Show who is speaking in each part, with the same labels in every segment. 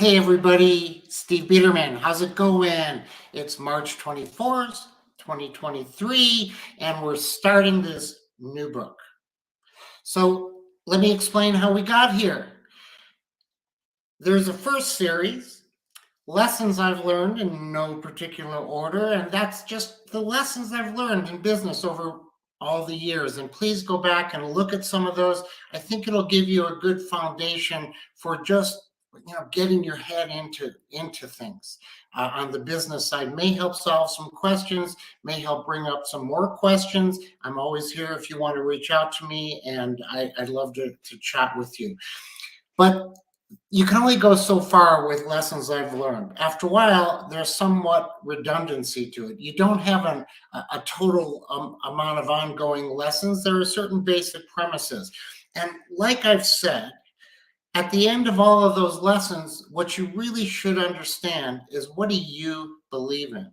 Speaker 1: Hey everybody, Steve Biederman. How's it going? It's March 24th, 2023, and we're starting this new book. So let me explain how we got here. There's a first series, lessons I've learned in no particular order, and that's just the lessons I've learned in business over all the years. And please go back and look at some of those. I think it'll give you a good foundation for just getting your head into things on the business side. May help solve some questions, may help bring up some more questions. I'm always here if you want to reach out to me, and I'd love to chat with you. But you can only go so far with lessons I've learned. After a while, there's somewhat redundancy to it. You don't have a total amount of ongoing lessons. There are certain basic premises. And like I've said, at the end of all of those lessons, what you really should understand is, what do you believe in?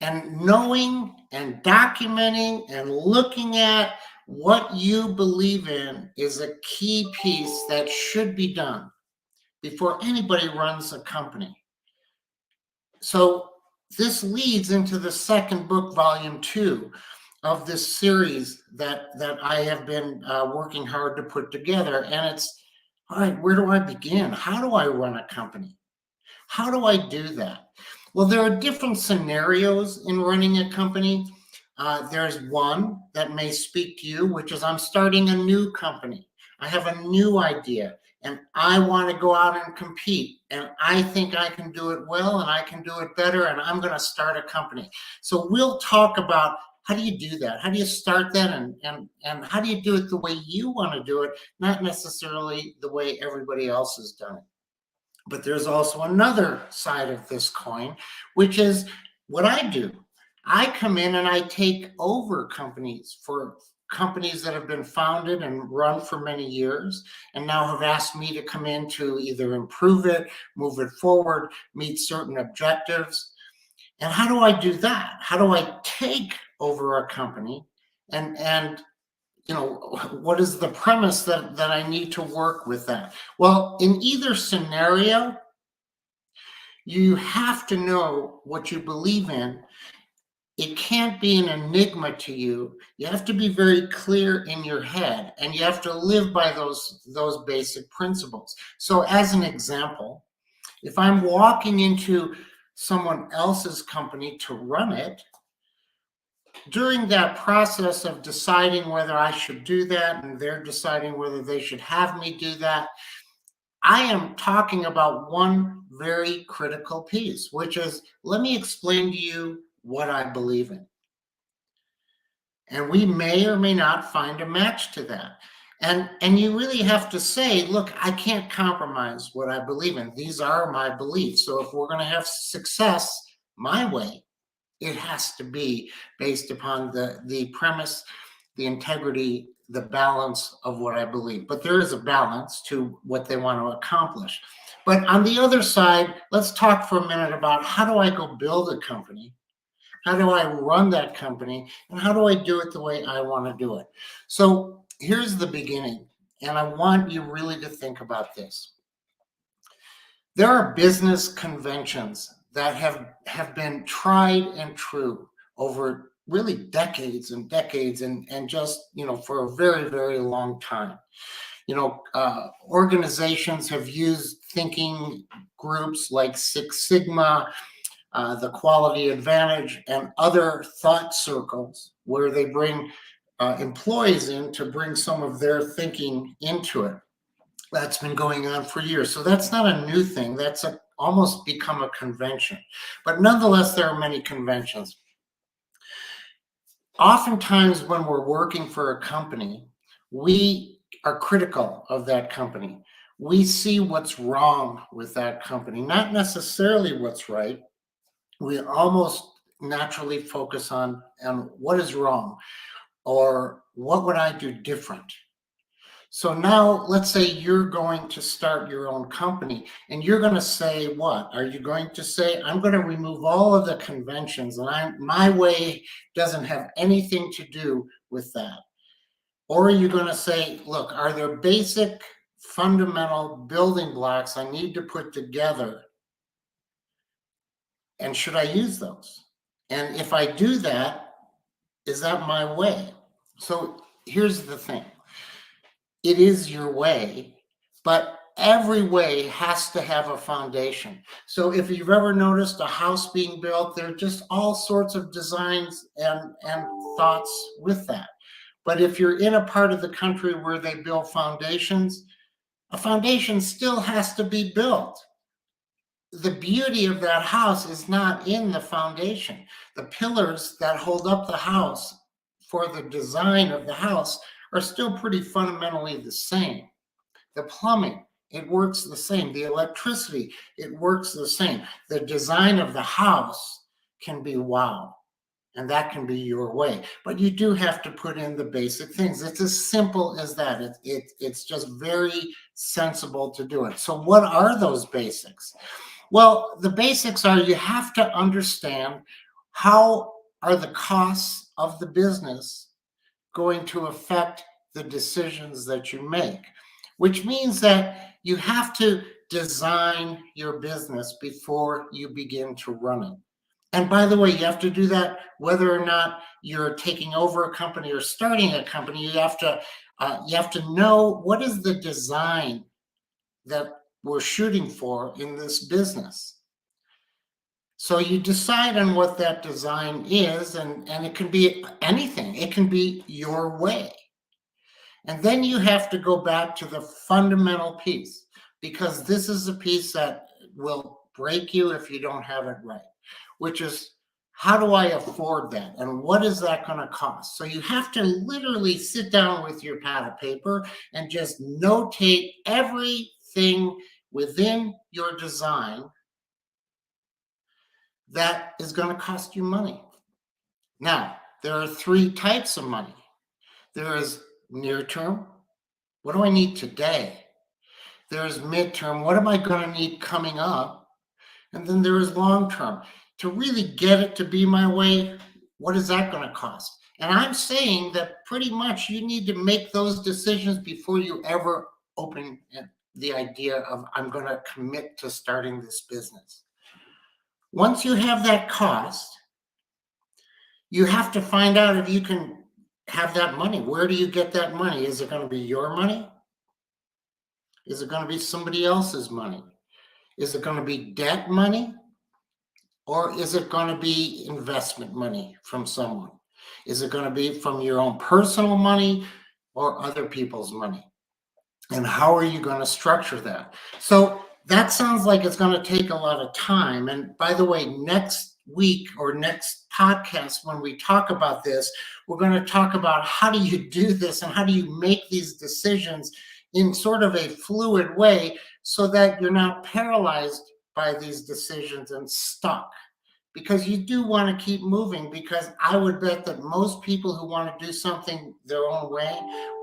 Speaker 1: And knowing and documenting and looking at what you believe in is a key piece that should be done before anybody runs a company. So this leads into the second book, volume 2 of this series that I have been working hard to put together. And it's, all right, where do I begin? How do I run a company? How do I do that? Well, there are different scenarios in running a company. There's one that may speak to you, which is, I'm starting a new company. I have a new idea and I want to go out and compete. And I think I can do it well and I can do it better, and I'm going to start a company. So we'll talk about, how do you do that? How do you start that? And how do you do it the way you want to do it, not necessarily the way everybody else has done it. But there's also another side of this coin, which is what I do. I come in and I take over companies that have been founded and run for many years, and now have asked me to come in to either improve it, move it forward, meet certain objectives. And how do I do that? How do I take over a company, and what is the premise that I need to work with that? Well, in either scenario, you have to know what you believe in. It can't be an enigma to you. You have to be very clear in your head, and you have to live by those basic principles. So as an example, if I'm walking into someone else's company to run it, during that process of deciding whether I should do that, and they're deciding whether they should have me do that, I am talking about one very critical piece, which is, let me explain to you what I believe in. And we may or may not find a match to that. And you really have to say, look, I can't compromise what I believe in. These are my beliefs. So if we're going to have success my way, it has to be based upon the premise, the integrity, the balance of what I believe. But there is a balance to what they want to accomplish. But on the other side, let's talk for a minute about, how do I go build a company? How do I run that company? And how do I do it the way I want to do it? So here's the beginning. And I want you really to think about this. There are business conventions that have been tried and true over really decades and decades, and just, for a very, very long time. Organizations have used thinking groups like Six Sigma, the Quality Advantage, and other thought circles where they bring employees in to bring some of their thinking into it. That's been going on for years. So that's not a new thing. That's almost become a convention. But nonetheless, there are many conventions. Oftentimes when we're working for a company, we are critical of that company. We see what's wrong with that company, not necessarily what's right. We almost naturally focus on what is wrong, or what would I do different. So now let's say you're going to start your own company, and you're going to say, what? Are you going to say, I'm going to remove all of the conventions, and my way doesn't have anything to do with that? Or are you going to say, look, are there basic fundamental building blocks I need to put together? And should I use those? And if I do that, is that my way? So here's the thing. It is your way, but every way has to have a foundation. So if you've ever noticed a house being built, there are just all sorts of designs and thoughts with that. But if you're in a part of the country where they build foundations, a foundation still has to be built. The beauty of that house is not in the foundation. The pillars that hold up the house for the design of the house are still pretty fundamentally the same. The plumbing, it works the same. The electricity, it works the same. The design of the house can be wow, and that can be your way. But you do have to put in the basic things. It's as simple as that. It's just very sensible to do it. So what are those basics? Well, the basics are you have to understand how are the costs of the business going to affect the decisions that you make, which means that you have to design your business before you begin to run it. And by the way, you have to do that whether or not you're taking over a company or starting a company. You have to know what is the design that we're shooting for in this business. So you decide on what that design is, and it can be anything. It can be your way. And then you have to go back to the fundamental piece, because this is a piece that will break you if you don't have it right, which is, how do I afford that? And what is that going to cost? So you have to literally sit down with your pad of paper and just notate everything within your design that is going to cost you money. Now, there are three types of money. There is near term. What do I need today? There's midterm. What am I going to need coming up? And then there is long term. To really get it to be my way, what is that going to cost? And I'm saying that pretty much you need to make those decisions before you ever open the idea of, I'm going to commit to starting this business. Once you have that cost, you have to find out if you can have that money. Where do you get that money? Is it going to be your money? Is it going to be somebody else's money? Is it going to be debt money? Or is it going to be investment money from someone? Is it going to be from your own personal money or other people's money? And how are you going to structure that? So that sounds like it's going to take a lot of time. And by the way, next week or next podcast, when we talk about this, we're going to talk about how do you do this and how do you make these decisions in sort of a fluid way so that you're not paralyzed by these decisions and stuck. Because you do want to keep moving, because I would bet that most people who want to do something their own way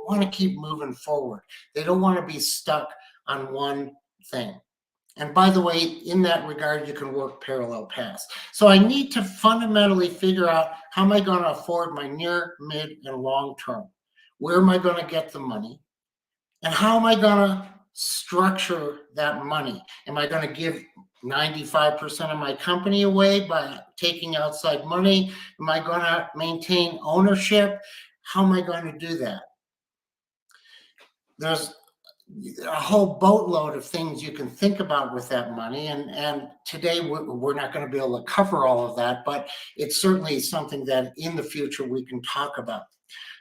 Speaker 1: want to keep moving forward. They don't want to be stuck on one thing. And by the way, in that regard, you can work parallel paths. So I need to fundamentally figure out, how am I going to afford my near, mid, and long term? Where am I going to get the money? And how am I going to structure that money? Am I going to give 95% of my company away by taking outside money? Am I going to maintain ownership? How am I going to do that? There's a whole boatload of things you can think about with that money. And today we're not going to be able to cover all of that, but it's certainly something that in the future we can talk about.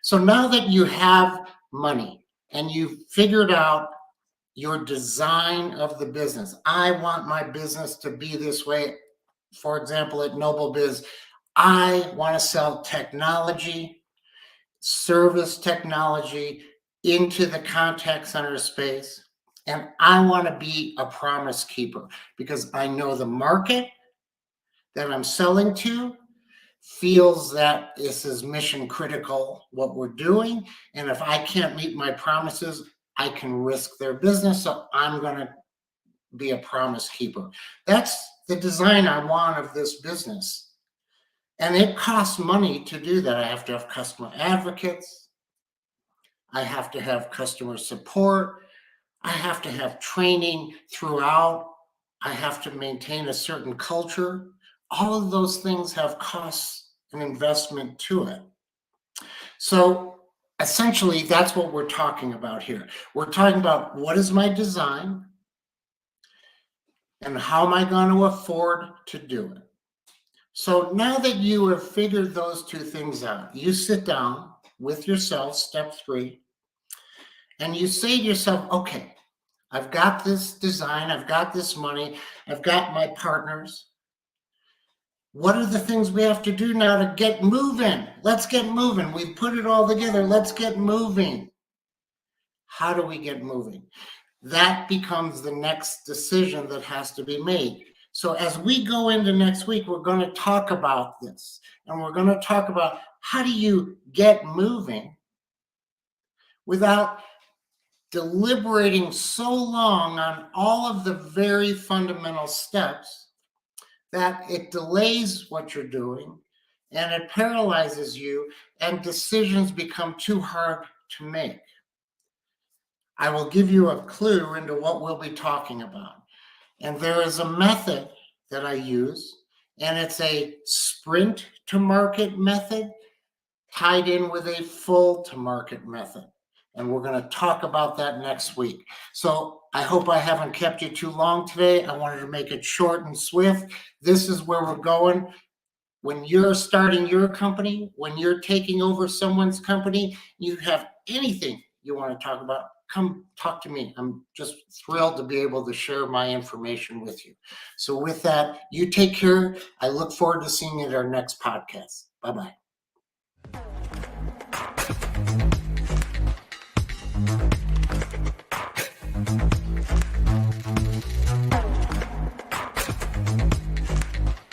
Speaker 1: So now that you have money and you've figured out your design of the business, I want my business to be this way. For example, at Noble Biz, I want to sell technology, service technology into the contact center space. And I want to be a promise keeper, because I know the market that I'm selling to feels that this is mission critical, what we're doing. And if I can't meet my promises, I can risk their business. So I'm going to be a promise keeper. That's the design I want of this business. And it costs money to do that. I have to have customer advocates. I have to have customer support. I have to have training throughout. I have to maintain a certain culture. All of those things have costs and investment to it. So essentially, that's what we're talking about here. We're talking about what is my design and how am I going to afford to do it. So now that you have figured those two things out, you sit down with yourself, step 3, and you say to yourself, okay, I've got this design, I've got this money, I've got my partners. What are the things we have to do now to get moving? Let's get moving. We've put it all together. Let's get moving. How do we get moving? That becomes the next decision that has to be made. So as we go into next week, we're going to talk about this, and we're going to talk about how do you get moving without deliberating so long on all of the very fundamental steps that it delays what you're doing and it paralyzes you and decisions become too hard to make. I will give you a clue into what we'll be talking about. And there is a method that I use, and it's a sprint to market method tied in with a full to market method. And we're going to talk about that next week. So I hope I haven't kept you too long today. I wanted to make it short and swift. This is where we're going. When you're starting your company, when you're taking over someone's company, you have anything you want to talk about, come talk to me. I'm just thrilled to be able to share my information with you. So with that, you take care. I look forward to seeing you at our next podcast. Bye-bye.